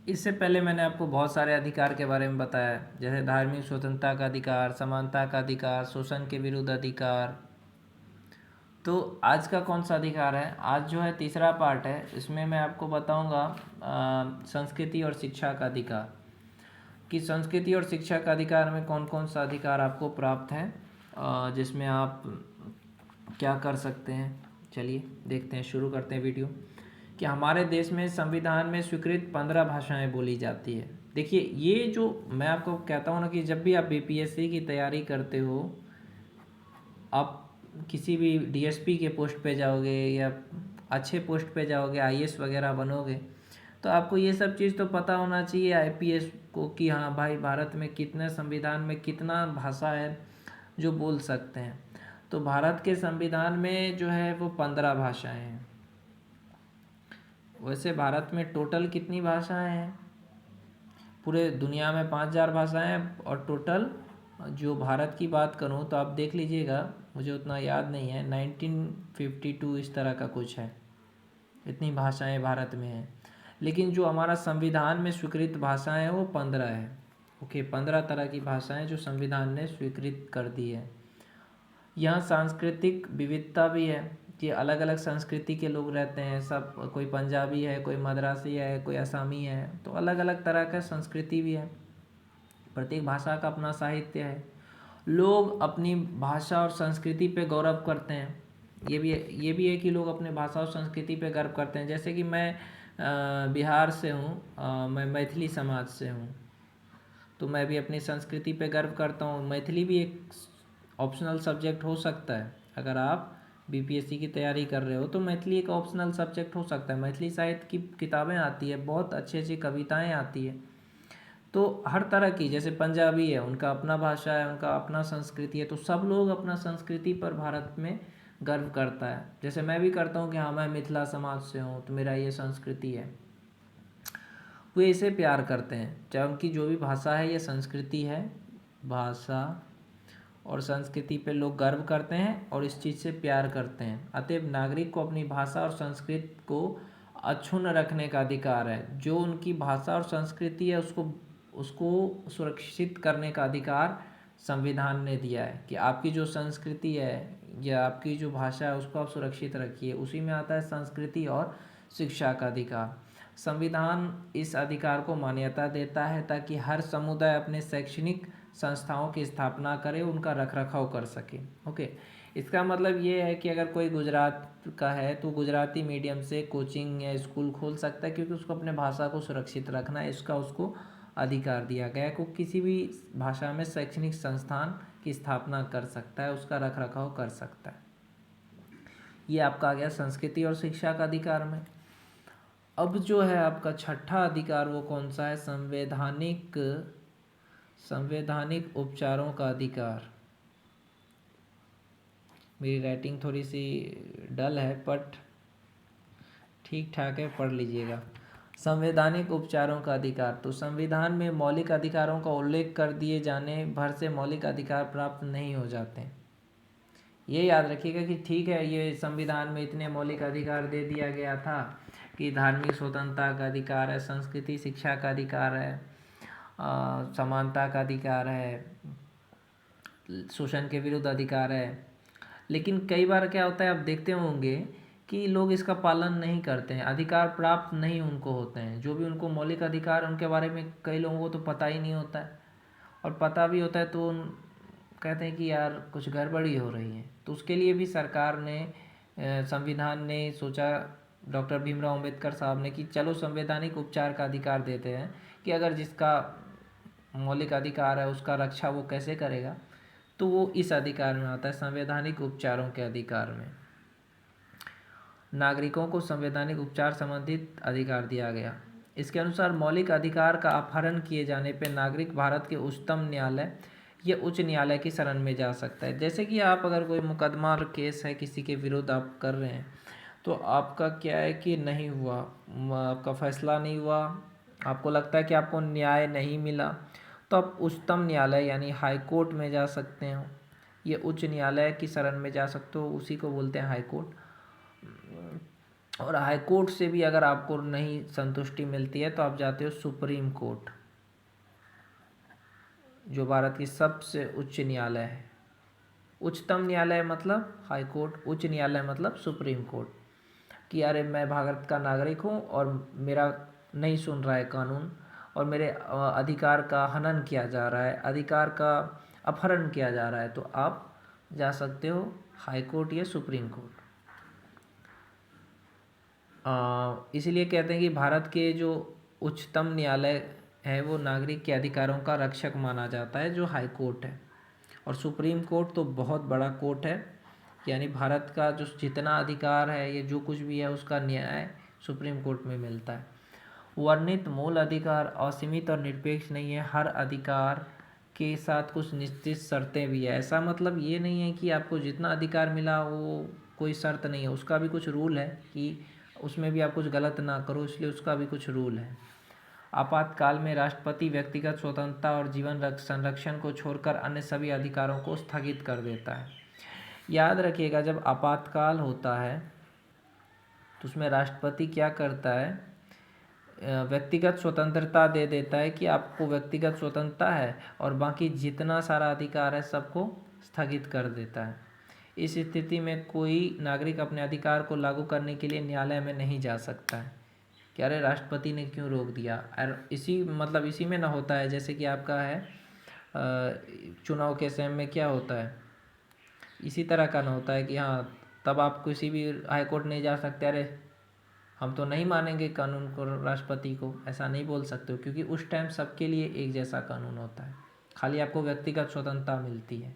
इससे पहले मैंने आपको बहुत सारे अधिकार के बारे में बताया, जैसे धार्मिक स्वतंत्रता का अधिकार, समानता का अधिकार, शोषण के विरुद्ध अधिकार। तो आज का कौन सा अधिकार है? आज जो है तीसरा पार्ट है, इसमें मैं आपको बताऊंगा संस्कृति और शिक्षा का अधिकार, कि संस्कृति और शिक्षा का अधिकार में कौन कौन सा अधिकार आपको प्राप्त है, जिसमें आप क्या कर सकते हैं। चलिए देखते हैं, शुरू करते हैं वीडियो। कि हमारे देश में संविधान में स्वीकृत 15 भाषाएं बोली जाती है। देखिए, ये जो मैं आपको कहता हूँ ना, कि जब भी आप बीपीएससी की तैयारी करते हो, आप किसी भी डीएसपी के पोस्ट पे जाओगे या अच्छे पोस्ट पे जाओगे, आईएएस वगैरह बनोगे, तो आपको ये सब चीज़ तो पता होना चाहिए आईपीएस को, कि हाँ भाई, भारत में कितने, संविधान में कितना भाषा है जो बोल सकते हैं। तो भारत के संविधान में जो है वो 15 भाषाएं हैं। वैसे भारत में टोटल कितनी भाषाएं हैं? पूरे दुनिया में 5,000 भाषाएं हैं, और टोटल जो भारत की बात करूं तो आप देख लीजिएगा, मुझे उतना याद नहीं है, 1952 इस तरह का कुछ है, इतनी भाषाएं भारत में हैं। लेकिन जो हमारा संविधान में स्वीकृत भाषाएं हैं वो 15 है। ओके, 15 तरह की भाषाएं जो संविधान ने स्वीकृत कर दी है। यहाँ सांस्कृतिक विविधता भी है, कि अलग अलग संस्कृति के लोग रहते हैं सब, कोई पंजाबी है, कोई मद्रासी है, कोई असमी है, तो अलग अलग तरह का संस्कृति भी है। प्रत्येक भाषा का अपना साहित्य है। लोग अपनी भाषा और संस्कृति पे गौरव करते हैं। ये भी है कि लोग अपने भाषा और संस्कृति पे गर्व करते हैं। जैसे कि मैं बिहार से हूँ, मैं मैथिली समाज से हूँ, तो मैं भी अपनी संस्कृति पे गर्व करता हूँ। मैथिली भी एक ऑप्शनल सब्जेक्ट हो सकता है। अगर आप बीपीएससी की तैयारी कर रहे हो तो मैथिली एक ऑप्शनल सब्जेक्ट हो सकता है। मैथिली साहित्य की किताबें आती है, बहुत अच्छी अच्छी कविताएं आती है। तो हर तरह की, जैसे पंजाबी है, उनका अपना भाषा है, उनका अपना संस्कृति है, तो सब लोग अपना संस्कृति पर भारत में गर्व करता है। जैसे मैं भी करता हूँ कि हाँ, मैं मिथिला समाज से हूँ, तो मेरा ये संस्कृति है। वो इसे प्यार करते हैं, चाहे उनकी जो भी भाषा है या संस्कृति है। भाषा और संस्कृति पे लोग गर्व करते हैं और इस चीज़ से प्यार करते हैं। अतएव नागरिक को अपनी भाषा और संस्कृति को अक्षुण्ण रखने का अधिकार है। जो उनकी भाषा और संस्कृति है उसको उसको सुरक्षित करने का अधिकार संविधान ने दिया है, कि आपकी जो संस्कृति है या आपकी जो भाषा है उसको आप सुरक्षित रखिए। उसी में आता है संस्कृति और शिक्षा का अधिकार। संविधान इस अधिकार को मान्यता देता है ताकि हर समुदाय अपने शैक्षणिक संस्थाओं की स्थापना करे, उनका रखरखाव कर सके। ओके, इसका मतलब ये है कि अगर कोई गुजरात का है तो गुजराती मीडियम से कोचिंग या स्कूल खोल सकता है, क्योंकि उसको अपने भाषा को सुरक्षित रखना है, इसका उसको अधिकार दिया गया है। को किसी भी भाषा में शैक्षणिक संस्थान की स्थापना कर सकता है, उसका रखरखाव कर सकता है। ये आपका आ गया संस्कृति और शिक्षा का अधिकार में। अब जो है आपका छठा अधिकार वो कौन सा है? संवैधानिक उपचारों का अधिकार। मेरी राइटिंग थोड़ी सी डल है, बट ठीक ठाक है, पढ़ लीजिएगा। संवैधानिक उपचारों का अधिकार, तो संविधान में मौलिक अधिकारों का उल्लेख कर दिए जाने भर से मौलिक अधिकार प्राप्त नहीं हो जाते। ये याद रखिएगा कि ठीक है, ये संविधान में इतने मौलिक अधिकार दे दिया गया था, कि धार्मिक स्वतंत्रता का अधिकार है, संस्कृति शिक्षा का अधिकार है, समानता का अधिकार है, शोषण के विरुद्ध अधिकार है। लेकिन कई बार क्या होता है, आप देखते होंगे कि लोग इसका पालन नहीं करते हैं, अधिकार प्राप्त नहीं उनको होते हैं। जो भी उनको मौलिक अधिकार, उनके बारे में कई लोगों को तो पता ही नहीं होता है, और पता भी होता है तो कहते हैं कि यार कुछ गड़बड़ी हो रही है। तो उसके लिए भी सरकार ने, संविधान ने सोचा, डॉक्टर भीमराव अम्बेडकर साहब ने, कि चलो संवैधानिक उपचार का अधिकार देते हैं, कि अगर जिसका मौलिक अधिकार है उसका रक्षा वो कैसे करेगा, तो वो इस अधिकार में आता है, संवैधानिक उपचारों के अधिकार में। नागरिकों को संवैधानिक उपचार संबंधित अधिकार दिया गया। इसके अनुसार मौलिक अधिकार का अपहरण किए जाने पर नागरिक भारत के उच्चतम न्यायालय या उच्च न्यायालय की शरण में जा सकता है। जैसे कि आप अगर कोई मुकदमा और केस है किसी के विरुद्ध आप कर रहे हैं, तो आपका क्या है कि नहीं हुआ, आपका फैसला नहीं हुआ, आपको लगता है कि आपको न्याय नहीं मिला, तो आप उच्चतम न्यायालय यानी हाई कोर्ट में जा सकते हो, ये उच्च न्यायालय की शरण में जा सकते हो, उसी को बोलते हैं हाई कोर्ट। और हाई कोर्ट से भी अगर आपको नहीं संतुष्टि मिलती है तो आप जाते हो सुप्रीम कोर्ट, जो भारत की सबसे उच्च न्यायालय है। उच्चतम न्यायालय मतलब हाई कोर्ट, उच्च न्यायालय मतलब सुप्रीम कोर्ट। कि अरे मैं भारत का नागरिक हूँ और मेरा नहीं सुन रहा है कानून, और मेरे अधिकार का हनन किया जा रहा है, अधिकार का अपहरण किया जा रहा है, तो आप जा सकते हो हाई कोर्ट या सुप्रीम कोर्ट। इसीलिए कहते हैं कि भारत के जो उच्चतम न्यायालय है वो नागरिक के अधिकारों का रक्षक माना जाता है, जो हाई कोर्ट है। और सुप्रीम कोर्ट तो बहुत बड़ा कोर्ट है, यानी भारत का जो जितना अधिकार है ये जो कुछ भी है उसका न्याय सुप्रीम कोर्ट में मिलता है। वर्णित मूल अधिकार असीमित और निरपेक्ष नहीं है, हर अधिकार के साथ कुछ निश्चित शर्तें भी है। ऐसा मतलब ये नहीं है कि आपको जितना अधिकार मिला वो कोई शर्त नहीं है, उसका भी कुछ रूल है कि उसमें भी आप कुछ गलत ना करो, इसलिए उसका भी कुछ रूल है। आपातकाल में राष्ट्रपति व्यक्तिगत स्वतंत्रता और जीवन संरक्षण को छोड़कर अन्य सभी अधिकारों को स्थगित कर देता है। याद रखिएगा, जब आपातकाल होता है तो उसमें राष्ट्रपति क्या करता है, व्यक्तिगत स्वतंत्रता दे देता है कि आपको व्यक्तिगत स्वतंत्रता है, और बाकी जितना सारा अधिकार है सबको स्थगित कर देता है। इस स्थिति में कोई नागरिक अपने अधिकार को लागू करने के लिए न्यायालय में नहीं जा सकता है कि अरे राष्ट्रपति ने क्यों रोक दिया। और इसी में ना होता है, जैसे कि आपका है चुनाव के समय में क्या होता है, इसी तरह का ना होता है कि हाँ तब आप किसी भी हाई कोर्ट नहीं जा सकते, अरे हम तो नहीं मानेंगे कानून को, राष्ट्रपति को, ऐसा नहीं बोल सकते हो, क्योंकि उस टाइम सबके लिए एक जैसा कानून होता है, खाली आपको व्यक्तिगत स्वतंत्रता मिलती है।